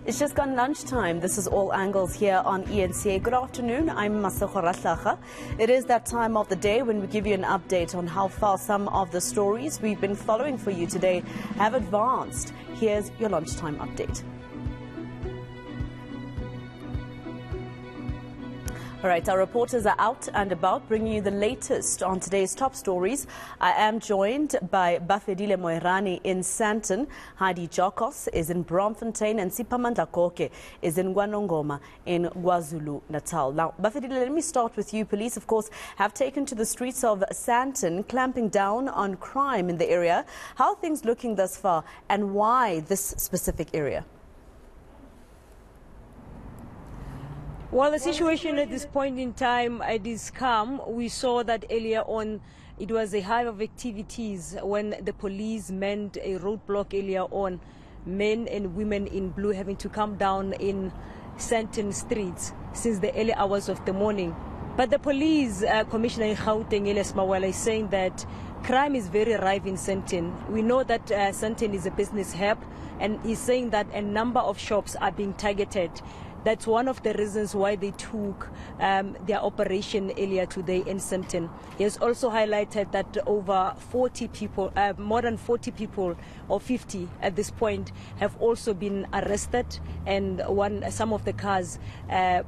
It's just gone lunchtime. This is All Angles here on eNCA. Good afternoon. I'm Masego Ratlaga. It is that time of the day when we give you an update on how far some of the stories we've been following for you today have advanced. Here's your lunchtime update. All right, our reporters are out and about bringing you the latest on today's top stories. I am joined by Bafedile Moerani in Sandton, Heidi Jokos is in Bromfontein, and Sipamandla Koke is in Gwanongoma in KwaZulu-Natal. Now, Bafedile, let me start with you. Police, of course, have taken to the streets of Sandton, clamping down on crime in the area. How are things looking thus far, and why this specific area? Well, the situation at this point in time, it is calm. We saw that earlier on, it was a hive of activities when the police manned a roadblock earlier on, men and women in blue having to come down in Sandton streets since the early hours of the morning. But the police commissioner in Gauteng, Elias Mawala, is saying that crime is very rife in Sandton. We know that Sandton is a business hub, and he's saying that a number of shops are being targeted. That's one of the reasons why they took their operation earlier today in Sandton. He has also highlighted that over 40 people, more than 40 people, or 50 at this point, have also been arrested, and some of the cars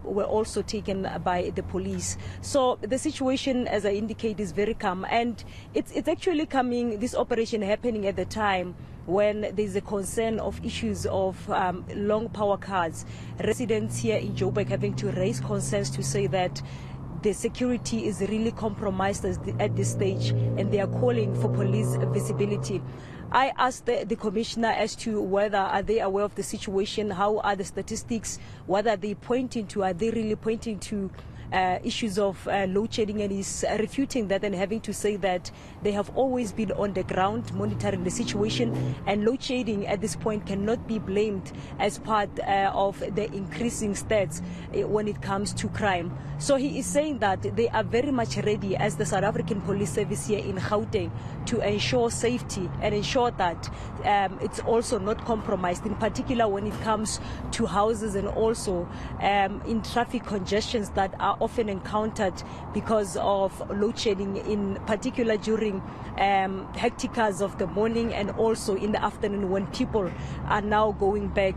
were also taken by the police. So the situation, as I indicate, is very calm, and it's actually coming, this operation happening at the time when there's a concern of issues of long power cards. Residents here in Joburg having to raise concerns to say that the security is really compromised at this stage, and they are calling for police visibility. I asked the commissioner as to whether are they aware of the situation, how are the statistics, what are they pointing to, are they really pointing to issues of load shedding, and he's refuting that and having to say that they have always been on the ground monitoring the situation, and load shedding at this point cannot be blamed as part of the increasing stats when it comes to crime. So he is saying that they are very much ready as the South African Police Service here in Gauteng to ensure safety and ensure that it's also not compromised, in particular when it comes to houses and also in traffic congestions that are often encountered because of load shedding, in particular during hectic hours of the morning and also in the afternoon when people are now going back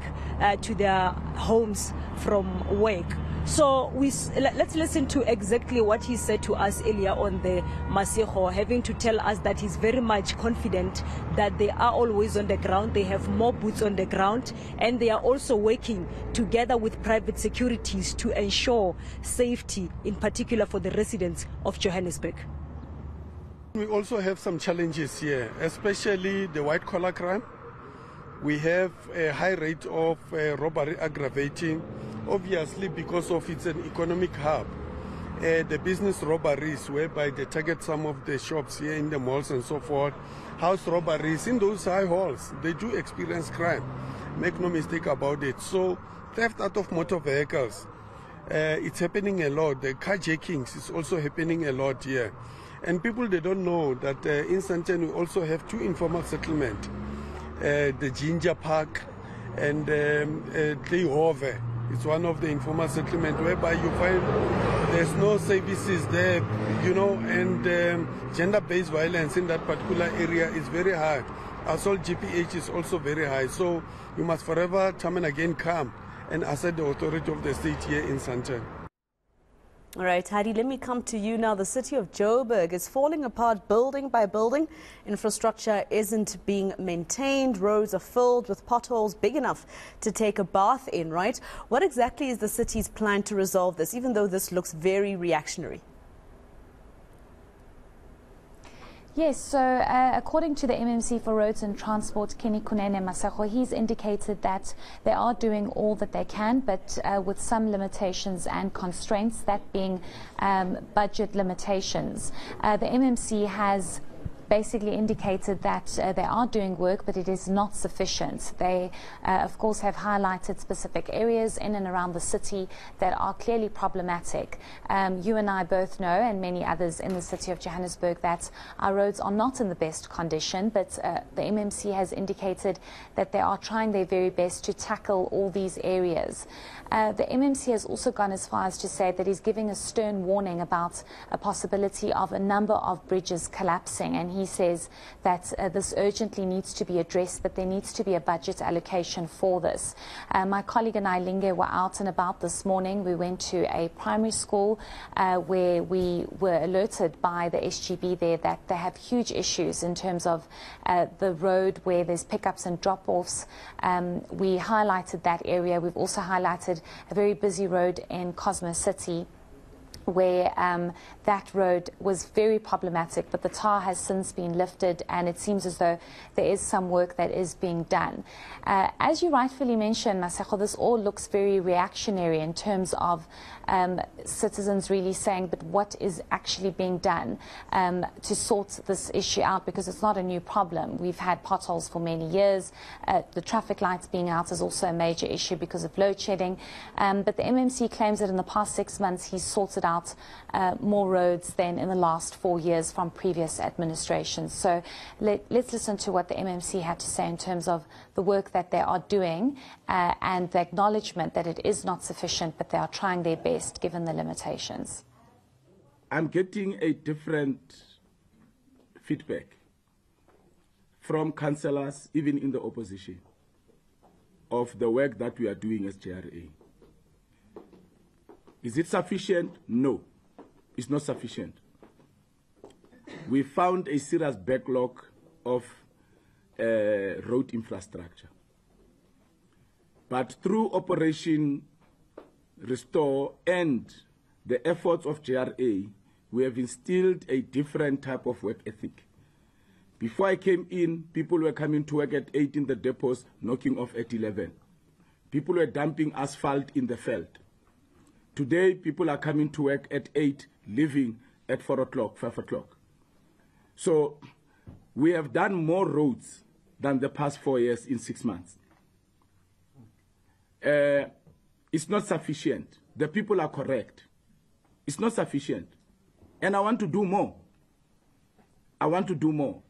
to their homes from work. So let's listen to exactly what he said to us earlier on the Masego, having to tell us that he's very much confident that they are always on the ground, they have more boots on the ground, and they are also working together with private securities to ensure safety, in particular for the residents of Johannesburg. We also have some challenges here, especially the white-collar crime. We have a high rate of robbery aggravating, obviously because of it's an economic hub. The business robberies, whereby they target some of the shops here in the malls and so forth. House robberies in those high halls, they do experience crime. Make no mistake about it. So theft out of motor vehicles, it's happening a lot. The carjackings is also happening a lot here. And people, they don't know that in Sandton we also have two informal settlements. The Ginger Park and Hove. It's one of the informal settlements whereby you find there's no services there, you know, and gender-based violence in that particular area is very high. Assault GPH is also very high. So you must forever time and again come and assert the authority of the state here in Sandton. All right, Heidi, let me come to you now. The city of Joburg is falling apart building by building. Infrastructure isn't being maintained. Roads are filled with potholes big enough to take a bath in, right? What exactly is the city's plan to resolve this, even though this looks very reactionary? Yes, so according to the MMC for Roads and Transport, Kenny Kunene Masego, he's indicated that they are doing all that they can, but with some limitations and constraints, that being budget limitations. The MMC has basically indicated that they are doing work, but it is not sufficient. They, of course, have highlighted specific areas in and around the city that are clearly problematic. You and I both know, and many others in the city of Johannesburg, that our roads are not in the best condition, but the MMC has indicated that they are trying their very best to tackle all these areas. The MMC has also gone as far as to say that he's giving a stern warning about a possibility of a number of bridges collapsing, and he says that this urgently needs to be addressed, but there needs to be a budget allocation for this. My colleague and I, Linge, were out and about this morning. We went to a primary school where we were alerted by the SGB there that they have huge issues in terms of the road where there's pickups and drop-offs. We highlighted that area. We've also highlighted a very busy road in Cosmo City, where that road was very problematic, but the tar has since been lifted, and it seems as though there is some work that is being done. As you rightfully mentioned, Masego, this all looks very reactionary in terms of citizens really saying, but what is actually being done to sort this issue out, because it's not a new problem. We've had potholes for many years. The traffic lights being out is also a major issue because of load shedding. But the MMC claims that in the past 6 months he's sorted out more roads than in the last 4 years from previous administrations. So let's listen to what the MMC had to say in terms of the work that they are doing and the acknowledgement that it is not sufficient, but they are trying their best given the limitations. I'm getting a different feedback from councillors, even in the opposition, of the work that we are doing as JRA. Is it sufficient? No, it's not sufficient. We found a serious backlog of road infrastructure. But through Operation Restore and the efforts of JRA, we have instilled a different type of work ethic. Before I came in, people were coming to work at 8 in the depots, knocking off at 11. People were dumping asphalt in the field. Today, people are coming to work at 8, leaving at 4 o'clock, 5 o'clock. So we have done more roads than the past 4 years in 6 months. It's not sufficient. The people are correct. It's not sufficient. And I want to do more. I want to do more.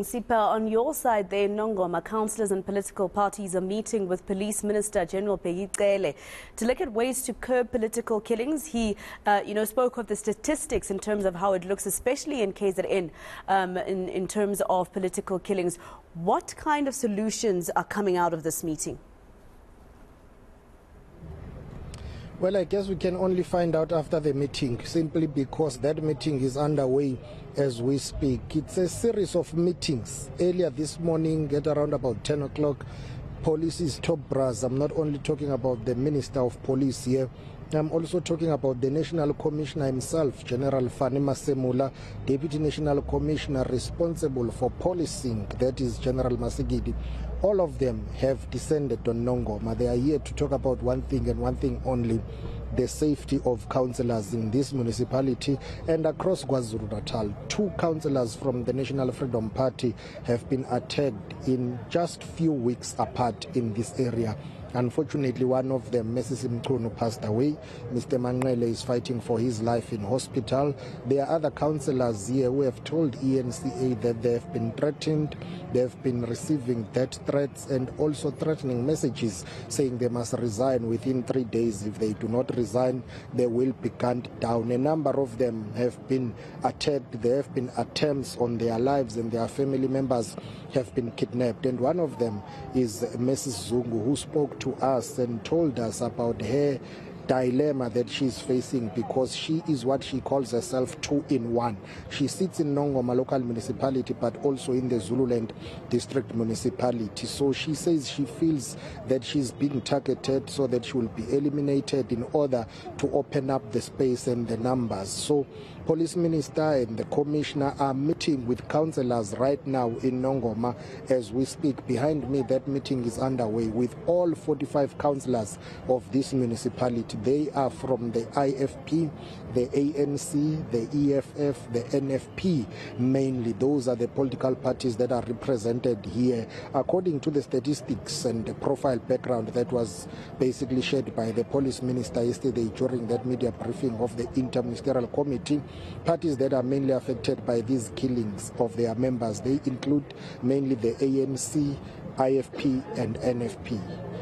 Sipa, on your side there, Nongoma, councillors and political parties are meeting with Police Minister General Pegicele to look at ways to curb political killings. He, spoke of the statistics in terms of how it looks, especially in KZN, in terms of political killings. What kind of solutions are coming out of this meeting? Well, I guess we can only find out after the meeting, simply because that meeting is underway as we speak. It's a series of meetings. Earlier this morning at around about 10 o'clock, police's top brass. I'm not only talking about the Minister of Police here, I'm also talking about the National Commissioner himself, General Fanima Semula, Deputy National Commissioner responsible for policing, that is General Masigidi. All of them have descended on Nongoma. They are here to talk about one thing and one thing only: the safety of councillors in this municipality and across KwaZulu-Natal. 2 councillors from the National Freedom Party have been attacked in just few weeks apart in this area. Unfortunately, one of them, Mrs. Mchunu, passed away. Mr. Manqele is fighting for his life in hospital. There are other councillors here who have told eNCA that they have been threatened. They have been receiving death threats and also threatening messages saying they must resign within 3 days. If they do not resign, they will be gunned down. A number of them have been attacked. There have been attempts on their lives, and their family members have been kidnapped. And one of them is Mrs. Zungu, who spoke to us and told us about her dilemma that she's facing, because she is what she calls herself 2-in-1. She sits in Nongoma local municipality but also in the Zululand district municipality. So she says she feels that she's being targeted so that she will be eliminated in order to open up the space and the numbers. So Police Minister and the Commissioner are meeting with councillors right now in Nongoma as we speak. Behind me, that meeting is underway with all 45 councillors of this municipality. They are from the IFP, the ANC, the EFF, the NFP mainly. Those are the political parties that are represented here. According to the statistics and the profile background that was basically shared by the Police Minister yesterday during that media briefing of the Interministerial Committee, parties that are mainly affected by these killings of their members, they include mainly the ANC, IFP and NFP.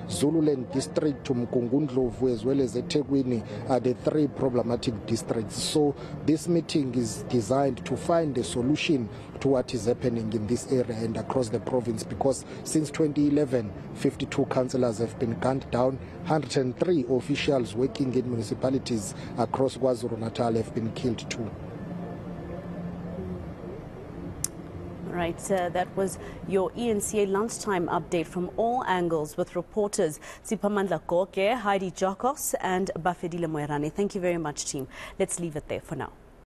Zululand district to Mkungundlovu as well as eThekwini are the three problematic districts. So this meeting is designed to find a solution to what is happening in this area and across the province, because since 2011, 52 councillors have been gunned down, 103 officials working in municipalities across KwaZulu-Natal have been killed too. Right, that was your eNCA lunchtime update from all angles with reporters Siphamandla Goke, Heidi Jokos and Bafedile Moerane. Thank you very much, team. Let's leave it there for now.